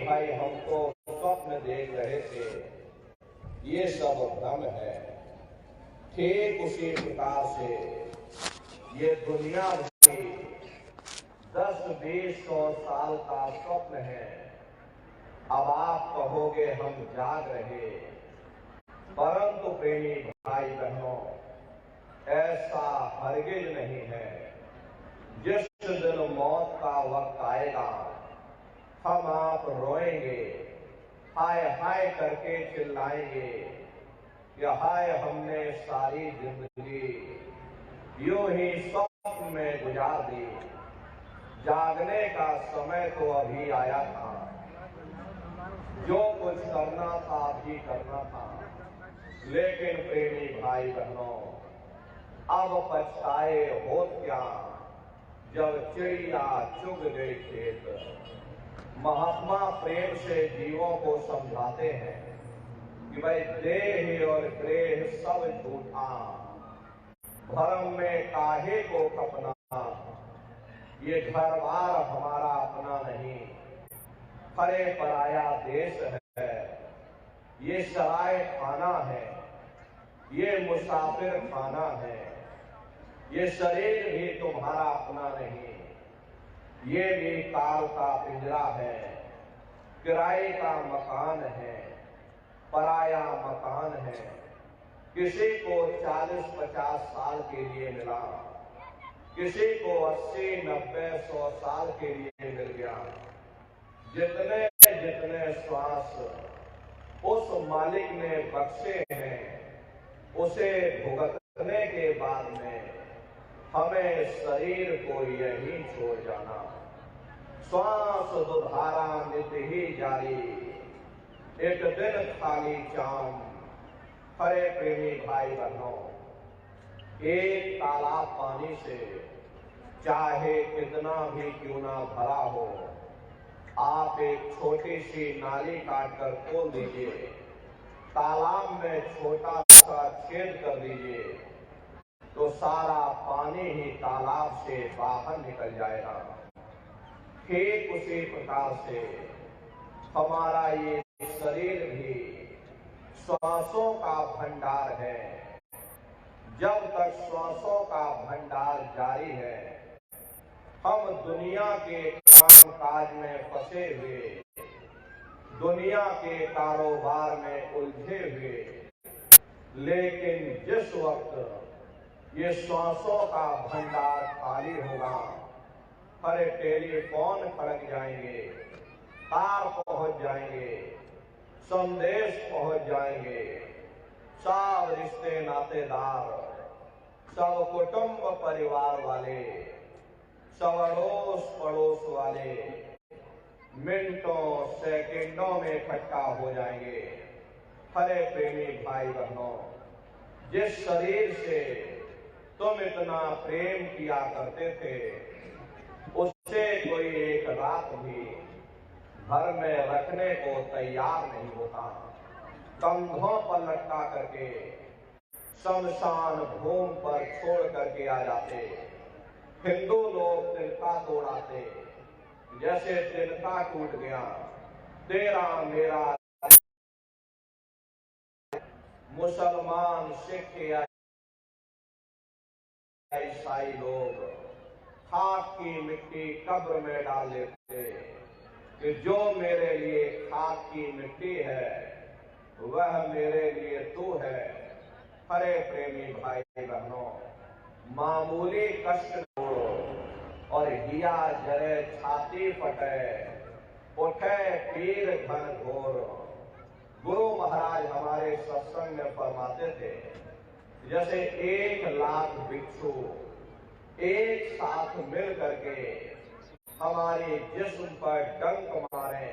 भाई हम तो स्वप्न देख रहे थे, ये सब भ्रम है। ठीक उसी प्रकार से ये दुनिया भी 10-20-100 साल का स्वप्न है। अब आप कहोगे हम जाग रहे, परंतु प्रेमी भाई बहनों, ऐसा हरगिज नहीं है। जिस दिन मौत का वक्त आएगा, हम आप रोएंगे, हाय हाय करके चिल्लाएंगे कि हाय हमने सारी जिंदगी यूं ही स्वप्न में गुजार दी। जागने का समय तो अभी आया था, जो कुछ करना था अभी करना था। लेकिन प्रेमी भाई बहनों, अब पछताए होत क्या, जब चिड़िया चुग गई खेत। महात्मा प्रेम से जीवों को समझाते हैं कि भाई देह और ग्रेह सब झूठा, भरम में काहे को खपना, ये घर बार हमारा अपना नहीं, परे पराया देश है। ये सराय खाना है, ये मुसाफिर खाना है। ये शरीर भी तुम्हारा अपना नहीं, ये भी काल का पिंजरा है, किराए का मकान है, पराया मकान है। किसी को 40-50 साल के लिए मिला, किसी को 80-90-100 साल के लिए मिल गया। जितने जितने श्वास उस मालिक ने बख्शे हैं, उसे भुगतने के बाद में हमें शरीर को यही छोड़ जाना। श्वास दुधारा नित्य ही जारी, एक दिन खाली चाम। हरे प्रेमी भाई बहनों, एक तालाब पानी से चाहे कितना भी क्यों ना भरा हो, आप एक छोटी सी नाली काटकर खोल दीजिए, तालाब में छोटा सा छेद कर दीजिए, तो सारा पानी ही तालाब से बाहर निकल जाएगा। ठीक उसी प्रकार से हमारा ये शरीर भी श्वासों का भंडार है। जब तक श्वासों का भंडार जारी है, हम दुनिया के काम काज में फंसे हुए, दुनिया के कारोबार में उलझे हुए। लेकिन जिस वक्त ये श्वासों का भंडार खाली होगा, हरे टेलीफोन खड़क जाएंगे, तार पहुंच जाएंगे, संदेश पहुंच जाएंगे, सब रिश्ते नातेदार, सब कुटुंब परिवार वाले, सब अड़ोस पड़ोस वाले मिनटों सेकंडों में इकट्ठा हो जाएंगे। हरे प्रेमी भाई बहनों, जिस शरीर से तुम इतना प्रेम किया करते थे, उससे कोई एक रात भी घर में रखने को तैयार नहीं होता। कंधों पर लटका करके शमशान भूमि पर छोड़ करके आ जाते। हिंदू लोग तिनका तोड़ाते, जैसे तिनका टूट गया तेरा मेरा। मुसलमान, सिख, ईसाई लोग खाक की मिट्टी कब्र में डाल देते कि जो मेरे लिए खाक की मिट्टी है, वह मेरे लिए तू है। हरे प्रेमी भाई बहनों, मामूली कष्ट और हिया जरे छाती फटे, उठे पीर घन घोर। गुरु महाराज हमारे सत्संग में फरमाते थे, जैसे 1 लाख भिक्षु एक साथ मिल करके हमारी जिस्म पर डंक मारे,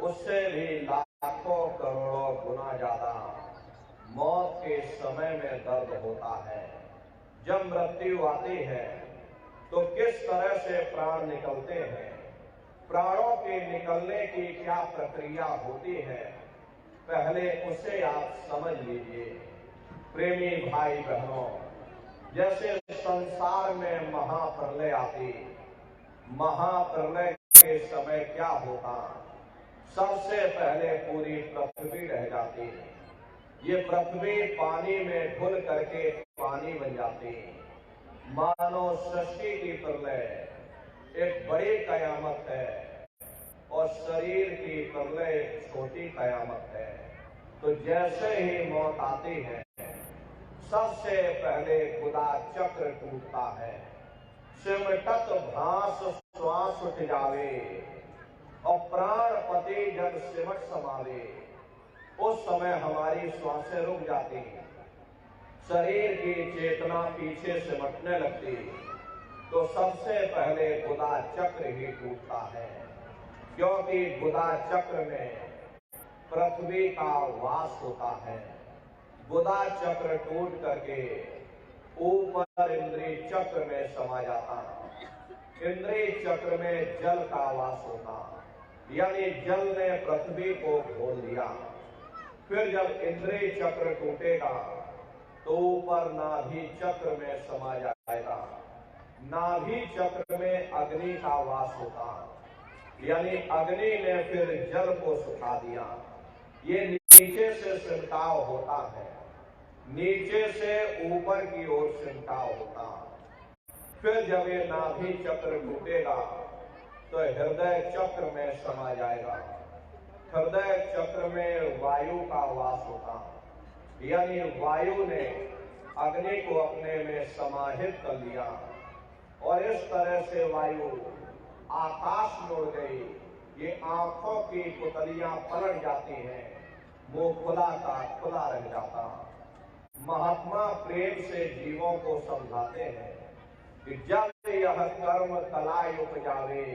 उससे भी लाखों करोड़ों गुना ज्यादा मौत के समय में दर्द होता है। जब मृत्यु आती है तो किस तरह से प्राण निकलते हैं, प्राणों के निकलने की क्या प्रक्रिया होती है, पहले उसे आप समझ लीजिए। प्रेमी भाई बहनों, जैसे संसार में महाप्रलय आती, महाप्रलय के समय क्या होता, सबसे पहले पूरी पृथ्वी रह जाती है। ये पृथ्वी पानी में घुल करके पानी बन जाती है। मानव सृष्टि की प्रलय एक बड़ी कयामत है और शरीर की प्रलय एक छोटी कयामत है। तो जैसे ही मौत आती है, सबसे पहले खुदा चक्र टूटता है। सिमटत भास श्वास उठ जावे और प्राणपति जब सिमट समावे, उस समय हमारी श्वासें रुक जाती हैं, शरीर की चेतना पीछे सिमटने लगती। तो सबसे पहले खुदा चक्र ही टूटता है, क्योंकि खुदा चक्र में पृथ्वी का वास होता है। खुदा चक्र टूट करके ऊपर इंद्रिय चक्र में समा जाता। इंद्रिय चक्र में जल का वास होता, यानी जल ने पृथ्वी को घोल दिया। फिर जब इंद्रिय चक्र टूटेगा तो ऊपर नाभि चक्र में समा जाएगा। नाभि चक्र में अग्नि का वास होता, यानी अग्नि ने फिर जल को सुखा दिया। ये नीचे से सिमटाव होता है, नीचे से ऊपर की ओर सिमटाव होता। फिर जब ये नाभि चक्र टूटेगा तो हृदय चक्र में समा जाएगा। हृदय चक्र में वायु का वास होता, यानी वायु ने अग्नि को अपने में समाहित कर लिया और इस तरह से वायु आकाश में उड़ गई। ये आंखों की पुतलियां पलट जाती हैं, मुंह खुला का खुला रह जाता। महात्मा प्रेम से जीवों को समझाते हैं कि जब यह कर्म कलाई उपजावे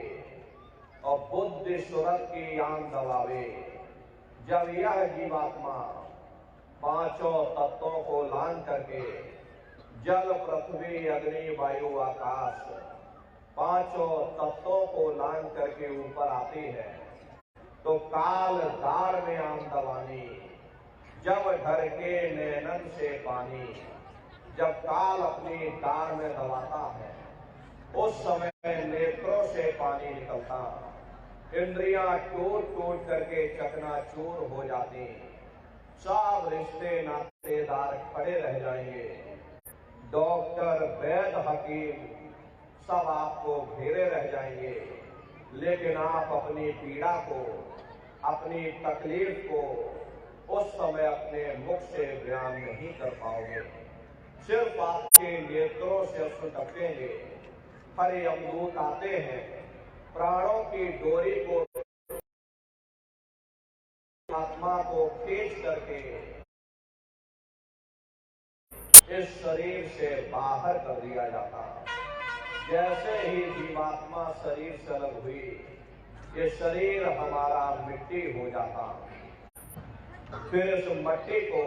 और बुद्धि सुरत की आन दबावे, जब यह जीवात्मा पांचों तत्वों को लान करके जल पृथ्वी अग्नि वायु आकाश पांचों तत्वों को लान करके ऊपर आती है, तो काल दार में आन दबानी, जब ढर के नैनन से पानी, जब काल अपनी दार में दबाता है उस समय नेत्रों से पानी निकलता, इंद्रियां टूट टूट करके चकनाचूर हो जाती, सब रिश्ते नातेदार खड़े रह जाएंगे। डॉक्टर वैद्य हकीम सब आपको घेरे रह जाएंगे, लेकिन आप अपनी पीड़ा को, अपनी तकलीफ को उस समय अपने मुख से बयान नहीं कर पाओगे। सिर्फ आपके नेत्रों से अश्रु टपकेंगे। हरे अमदूत आते हैं, प्राणों की डोरी को, आत्मा को खींच करके इस शरीर से बाहर कर दिया जाता। जैसे ही जीवात्मा शरीर से अलग हुई, ये शरीर हमारा मिट्टी हो जाता। फिर इस मिट्टी को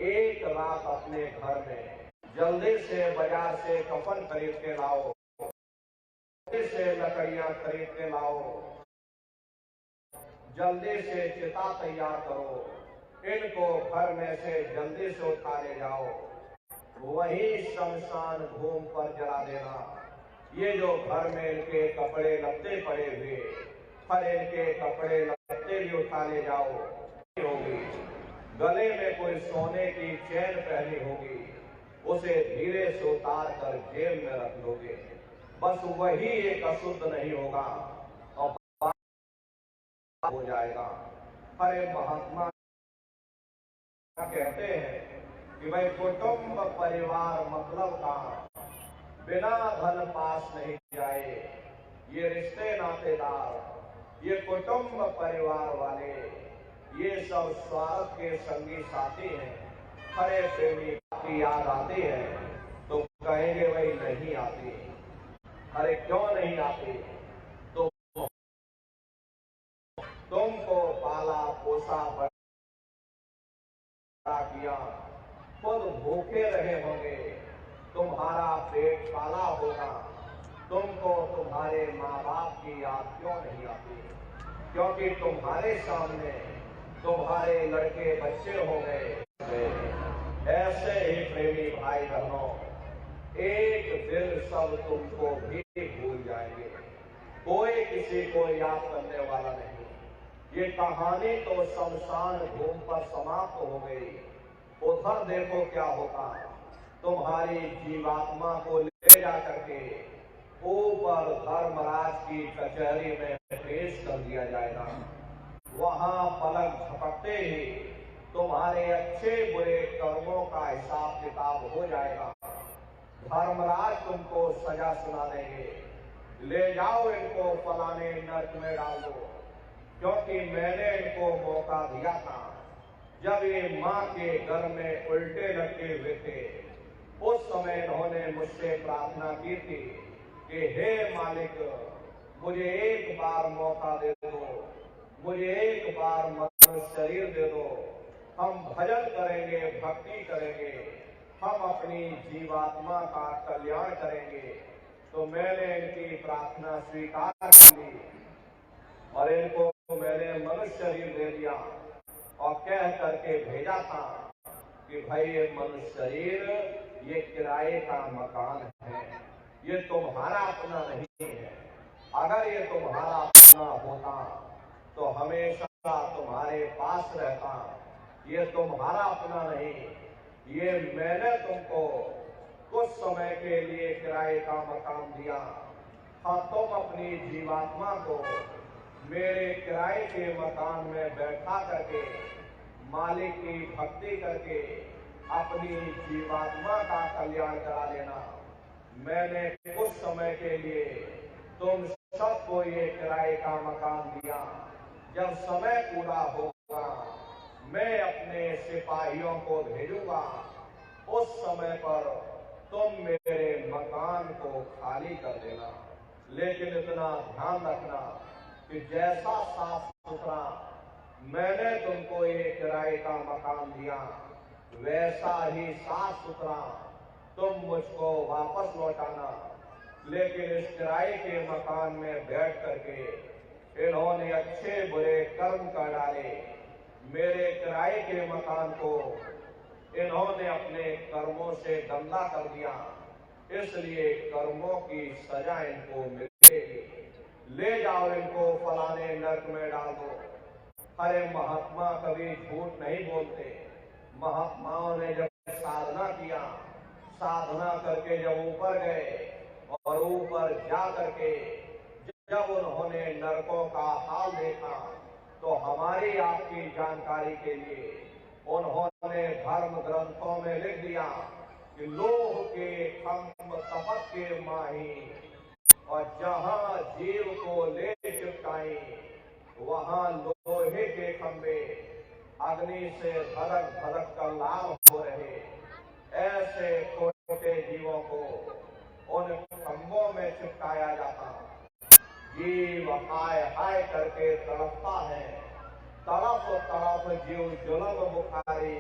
एक रात अपने घर में जल्दी से बाजार से कफन खरीद के लाओ, जल्दी से लकड़ियां खरीद के लाओ, जल्दी से चिता तैयार करो, इनको घर में से जल्दी से उठा ले जाओ, वही शमशान भूमि पर जला देना। ये जो घर में इनके कपड़े लत्ते पड़े हुए, हर इनके कपड़े लत्ते भी उठा ले जाओ। होगी गले में कोई सोने की चैन पहनी होगी, उसे धीरे से उतार कर जेब में रख लोगे, बस वही एक अशुद्ध नहीं होगा और हो जाएगा। हरे महात्मा कहते हैं कि भाई कुटुंब परिवार मतलब का बिना धन पास नहीं जाए। ये रिश्ते नातेदार, ये कुटुंब परिवार वाले, ये सब स्वार्थ के संगी साथी हैं। हरे प्रेमी की याद आती है तो कहेंगे भाई नहीं आती। अरे क्यों नहीं आती? तो तुमको पाला पोसा बड़ा किया, खुद भूखे रहे होंगे, तुम्हारा पेट पाला होगा, तुमको तुम्हारे माँ बाप की याद क्यों नहीं आती? क्योंकि तुम्हारे सामने तुम्हारे लड़के बच्चे हो गए। ऐसे ही प्रेमी भाई बहनों, एक दिन सब तुमको भी भूल जाएंगे, कोई किसी को याद करने वाला नहीं। ये कहानी तो शमशान भूमि पर समाप्त हो गई। उधर देखो क्या होता, तुम्हारी जीवात्मा को ले जा करके ऊपर धर्मराज की कचहरी में पेश कर दिया जाएगा। वहां पलक झपकते ही तुम्हारे अच्छे बुरे कर्मों का हिसाब किताब हो जाएगा। धर्मराज तुमको सजा सुना देंगे, ले जाओ इनको फलाने नर्क में डाल दो, क्योंकि मैंने इनको मौका दिया था जब ये मां के घर में उल्टे लटके हुए थे। उस समय इन्होंने मुझसे प्रार्थना की थी कि हे मालिक, मुझे एक बार मौका दे दो, मुझे एक बार मनुष्य शरीर दे दो, हम भजन करेंगे, भक्ति करेंगे, हम अपनी जीवात्मा का कल्याण करेंगे। तो मैंने इनकी प्रार्थना स्वीकार कर ली और इनको मैंने मनुष्य शरीर दे दिया और कह करके भेजा था कि भाई ये मनुष्य शरीर ये किराए का मकान है, ये तुम्हारा अपना नहीं है। अगर ये तुम्हारा अपना होता तो हमेशा तुम्हारे पास रहता। ये तुम्हारा अपना नहीं, ये मैंने तुमको कुछ समय के लिए किराए का मकान दिया। हाँ, तुम अपनी जीवात्मा को मेरे किराए के मकान में बैठा करके मालिक की भक्ति करके अपनी जीवात्मा का कल्याण करा लेना। मैंने कुछ समय के लिए तुम सबको ये किराए का मकान दिया। जब समय पूरा होगा मैं अपने सिपाहियों को भेजूंगा, उस समय पर तुम मेरे मकान को खाली कर देना। लेकिन इतना ध्यान रखना कि जैसा साफ सुथरा मैंने तुमको ये किराए का मकान दिया, वैसा ही साफ सुथरा तुम मुझको वापस लौटाना। लेकिन इस किराए के मकान में बैठ करके इन्होंने अच्छे बुरे कर्म कर डाले। मेरे किराए के मकान को इन्होंने अपने कर्मों से गंदा कर दिया, इसलिए कर्मों की सजा इनको मिलेगी। ले जाओ इनको फलाने नर्क में डाल दो। अरे महात्मा कभी झूठ नहीं बोलते। महात्माओं ने जब साधना किया, साधना करके जब ऊपर गए और ऊपर जा करके जब उन्होंने नरकों का हाल देखा, तो हमारी आपकी जानकारी के लिए उन्होंने धर्म ग्रंथों में लिख दिया कि लोह के खंभ तपत के माही, और जहां जीव को ले चिपकाई वहां लोहे के खंभे अग्नि से भड़क भड़क कर लाल हो रहे। ऐसे छोटे जीवों को उन खंभों में चिपकाया जाता। जीव हाय हाय करके तड़पता है, तड़प तड़प जीव जुलम बुखारी,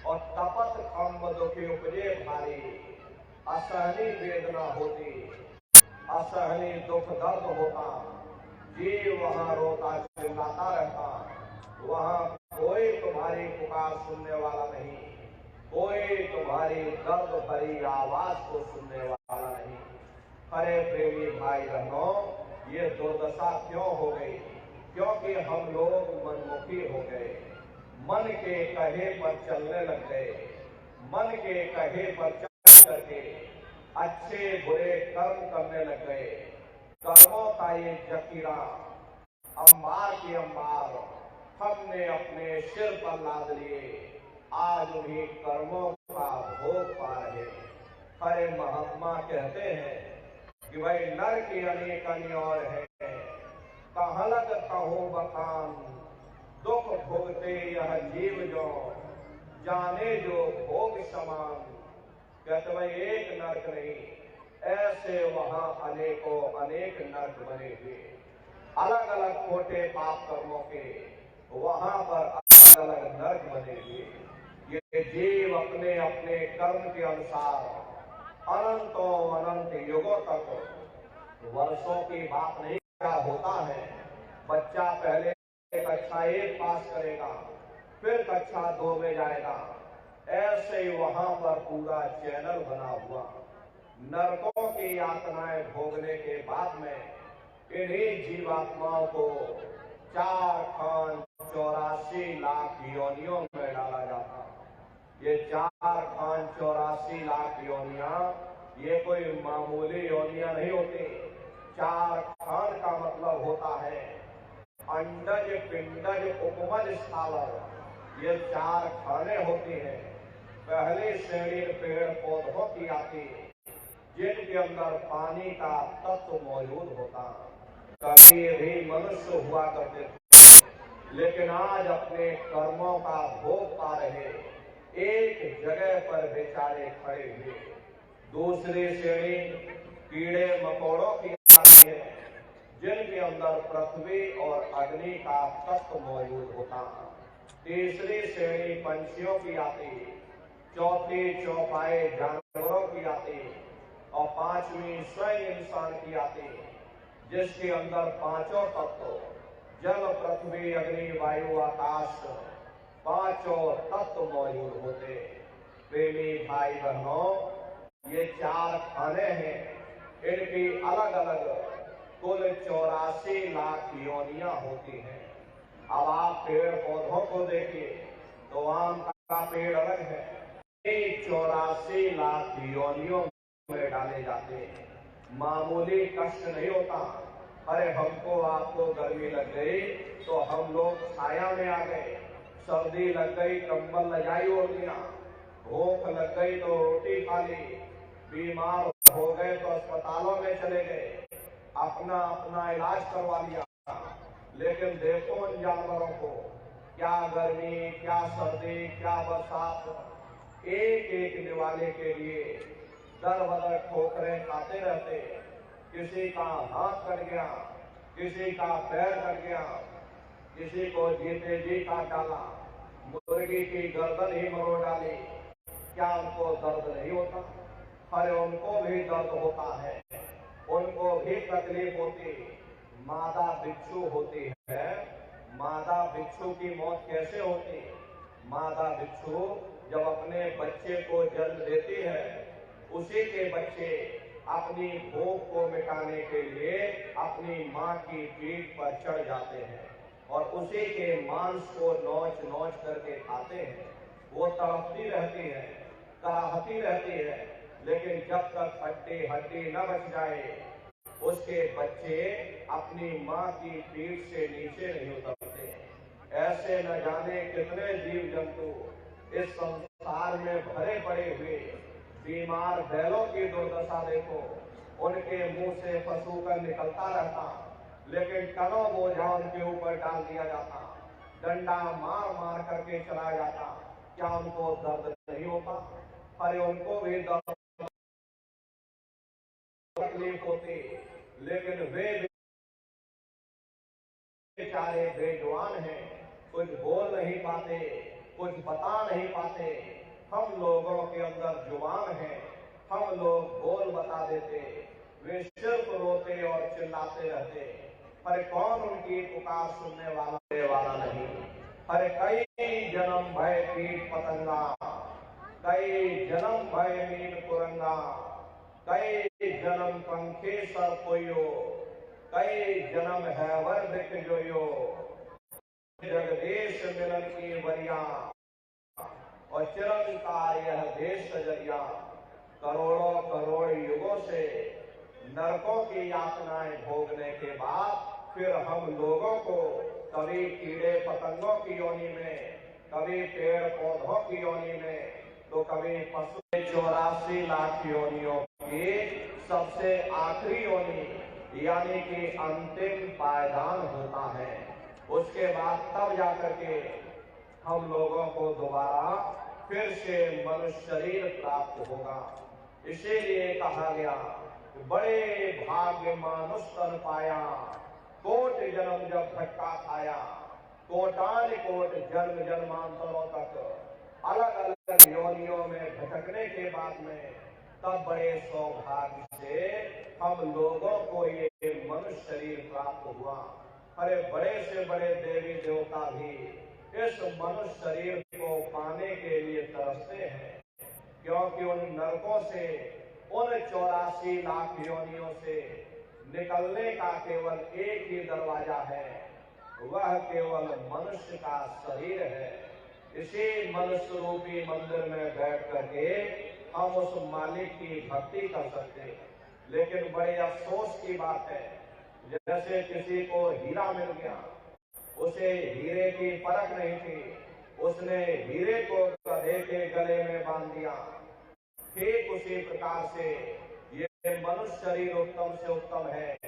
और तपत खंभ दुखी उपजे भारी। असहनी वेदना होती, असहनी दुख दर्द होता, जीव वहां रोता चिल्लाता रहता। वहां कोई तुम्हारी पुकार सुनने वाला नहीं, कोई तुम्हारी दर्द भरी आवाज को सुनने वाला नहीं। अरे प्रेमी भाई बहनों, ये दुर्दशा क्यों हो गई? क्योंकि हम लोग मनमुखी हो गए, मन के कहे पर चलने लग गए। मन के कहे पर चल करके अच्छे बुरे कर्म करने लग गए। कर्मों का ये जखीरा अंबार के अंबार हमने अपने सिर पर लाद लिए, आज उन्हीं कर्मों का भोग पा रहे। हरे महात्मा कहते हैं कि भाई नर की अनेक और है, कहाँ लग कहो बखान, दुख भोगते यह जीव जो, जाने जो भोग समान। कहते भाई एक नरक नहीं, ऐसे वहां अनेकों अनेक नरक बने हुए, अलग अलग छोटे पाप कर्मों के वहां पर अलग अलग नरक बने हुए। ये जीव अपने अपने कर्म के अनुसार अनंतों अनंत युगों तक, वर्षों की बात नहीं, क्या होता है बच्चा पहले कक्षा 1 पास करेगा, फिर कक्षा 2 में जाएगा। ऐसे ही वहां पर पूरा चैनल बना हुआ। नरकों की यातनाएं भोगने के बाद में इन्हीं जीवात्माओं को 4 खान 84 लाख योनियों में डाला जाता। ये 4 खान 84 लाख योनियां ये कोई मामूली योनियां नहीं होती। 4 खान का मतलब होता है अंडज, पिंडज, उपमज, स्थावर। ये 4 खाने होती हैं। पहली श्रेणी पेड़ पौधों की आती जिनके अंदर पानी का तत्व मौजूद होता। कभी भी मनुष्य हुआ करते थे, लेकिन आज अपने कर्मों का भोग पा रहे एक जगह पर बेचारे खड़े हुए। दूसरी श्रेणी कीड़े मकोड़ों की आती है जिनके अंदर पृथ्वी और अग्नि का तत्व मौजूद होता। तीसरी श्रेणी पंछियों की आती, चौथी चौपाए जानवरों की आती और पांचवी स्वयं इंसान की आती जिसके अंदर पांचों तत्व जल, पृथ्वी, अग्नि, वायु, आकाश पांचों तत्व मौजूद होते। प्रेमी भाई बहनों, ये 4 खाने हैं। इनकी अलग अलग कुल 84 लाख योनियां होती हैं। अब आप पेड़ पौधों को देखिए तो आम का पेड़ अलग है। 84 लाख योनियों में डाले जाते हैं। मामूली कष्ट नहीं होता। अरे हमको आपको गर्मी लग गई तो हम लोग छाया में आ गए, सर्दी लग गई कंबल रजाई ओढ़ लिया, भूख लग गई तो रोटी खा ली, बीमार हो गए तो अस्पतालों में चले गए, अपना अपना इलाज करवा लिया। लेकिन देखो उन जानवरों को, क्या गर्मी, क्या सर्दी, क्या बरसात, एक एक निवाले के लिए दर बदर ठोकरें खाते रहते। किसी का हाथ कट गया, किसी का पैर कट गया, किसी को जीते जी काट डाला, मुर्गी की गर्दन ही मरोड़ डाली। क्या उनको दर्द नहीं होता? अरे उनको भी दर्द होता है, उनको भी तकलीफ होती। मादा बिच्छू होती है। मादा बिच्छू की मौत कैसे होती? मादा बिच्छू जब अपने बच्चे को जन्म देती है, उसी के बच्चे अपनी भूख को मिटाने के लिए अपनी मां की पीठ पर चढ़ जाते हैं और उसी के मांस को नोच नोच करके खाते हैं। वो तड़पती रहती है, कराहती रहती है, लेकिन जब तक हड्डी हड्डी न बच जाए उसके बच्चे अपनी मां की पीठ से नीचे नहीं उतरते। ऐसे न जाने कितने जीव जंतु इस संसार में भरे पड़े हुए। बीमार बैलों की दुर्दशा देखो, उनके मुंह से फसूकर निकलता रहता, लेकिन टनों बोझा उनके ऊपर डाल दिया जाता, डंडा मार मार करके चलाया जाता। क्या उनको दर्द नहीं होता? अरे उनको भी दर्द तकलीफ होती, लेकिन वे बेचारे बेजुबान हैं, कुछ बोल नहीं पाते, कुछ बता नहीं पाते। हम लोगों के अंदर जुबान है, हम लोग बोल बता देते, वे सिर्फ रोते और चिल्लाते रहते। अरे कौन उनकी पुकार सुनने वाला नहीं। अरे कई जन्म भय कीट पतंगा, कई जन्म भय मीन कुरंगा, कई जन्म पंखे सर कोयो, कई जन्म है वर्धिक जोयो, जगदेश मिलन की वरिया और चिरंकार यह देश सजरिया। करोड़ों करोड़ युगों से नरकों की यातनाएं भोगने के बाद फिर हम लोगों को कभी कीड़े पतंगों की योनि में, कभी पेड़ पौधों की योनि में, तो कभी पशु। 84 लाख योनियों की सबसे आखिरी योनि यानी कि अंतिम पायदान होता है। उसके बाद तब जाकर के हम लोगों को दोबारा फिर से मनुष्य शरीर प्राप्त होगा। इसीलिए कहा गया बड़े भाग्य मानुष तन पाया, कोट जन्म जब भटका खाया। कोटान कोट जन्म जन्मांतरों तक अलग अलग योनियों में भटकने के बाद में तब बड़े सौभाग्य से हम लोगों को ये मनुष्य शरीर प्राप्त हुआ। अरे बड़े से बड़े देवी देवता भी इस मनुष्य शरीर को पाने के लिए तरसते हैं, क्योंकि उन नरकों से, उन 84 लाख योनियों से निकलने का केवल एक ही दरवाजा है, वह केवल मनुष्य का शरीर है। इसी मनुष्य रूपी मंदिर में बैठ करके हम उस मालिक की भक्ति कर सकते हैं। लेकिन बड़े अफसोस की बात है, जैसे किसी को हीरा मिल गया, उसे हीरे की परख नहीं थी, उसने हीरे को गधे के गले में बांध दिया। ठीक उसी प्रकार से ये मनुष्य शरीर उत्तम से उत्तम है,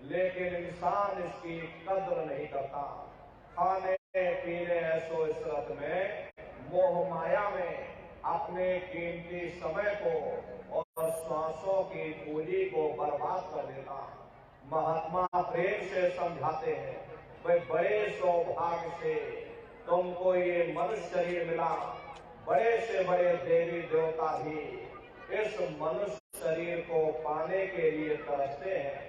लेकिन इंसान इसकी कद्र नहीं करता। खाने पीने ऐसो इशरत में, मोह माया में अपने कीमती समय को और श्वासों की पूंजी को बर्बाद कर देता। महात्मा प्रेम से समझाते हैं, वे बड़े सौभाग्य से तुमको ये मनुष्य शरीर मिला। बड़े से बड़े देवी देवता भी इस मनुष्य शरीर को पाने के लिए तरसते हैं,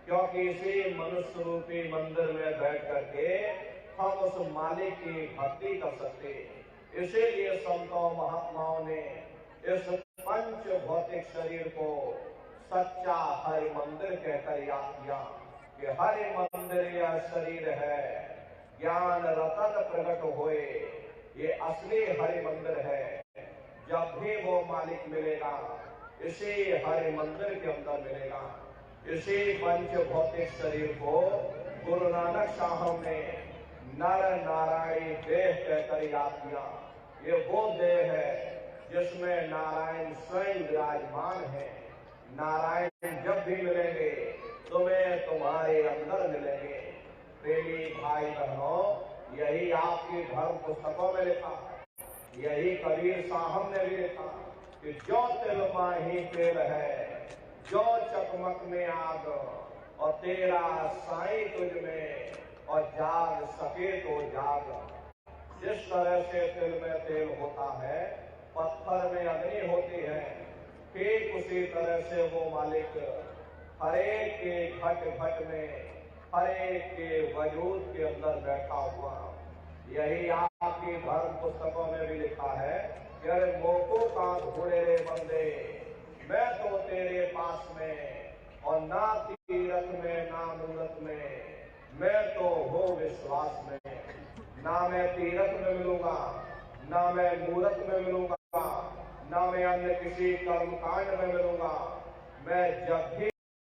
क्योंकि इसी मनुष्य रूपी मंदिर में बैठ करके हम उस मालिक की भक्ति कर सकते। इसीलिए संतों महात्माओं ने इस पंच भौतिक शरीर को सच्चा हरि मंदिर कहकर याद किया कि हरि मंदिर यह शरीर है, ज्ञान रतन प्रकट होए, ये असली हरि मंदिर है। जब भी वो मालिक मिलेगा, इसी हरि मंदिर के अंदर मिलेगा। इसी पंच भौतिक शरीर को गुरु नानक साहब ने नर नारायणी देह कहकर याद किया। ये वो देह है जिसमें नारायण स्वयं विराजमान है। नारायण जब भी मिलेंगे तुम्हें तुम्हारे अंदर मिलेंगे। प्रेमी भाई बहनों, यही आपकी धर्म पुस्तकों में लिखा है, यही कबीर साहब ने भी लिखा कि जो तिल माही तेल है, जो चकमक में आग, और तेरा साईं तुझ में, और जाग सके तो जाग। जिस तरह से तिल में तेल होता है, पत्थर में अग्नि होती है, ठीक उसी तरह से वो मालिक हरेक के घट घट में, हरेक के वजूद के अंदर बैठा हुआ। यही आपकी धर्म पुस्तकों में भी लिखा है कि अरे मोको का घोड़े रे बंदे, मैं तो तेरे पास में, और ना तीरथ में ना मूरत में, मैं तो हो विश्वास में। ना मैं तीरथ में मिलूंगा, ना मैं मूरत में मिलूंगा, ना मैं अन्य किसी कर्मकांड में मिलूंगा। मैं जब भी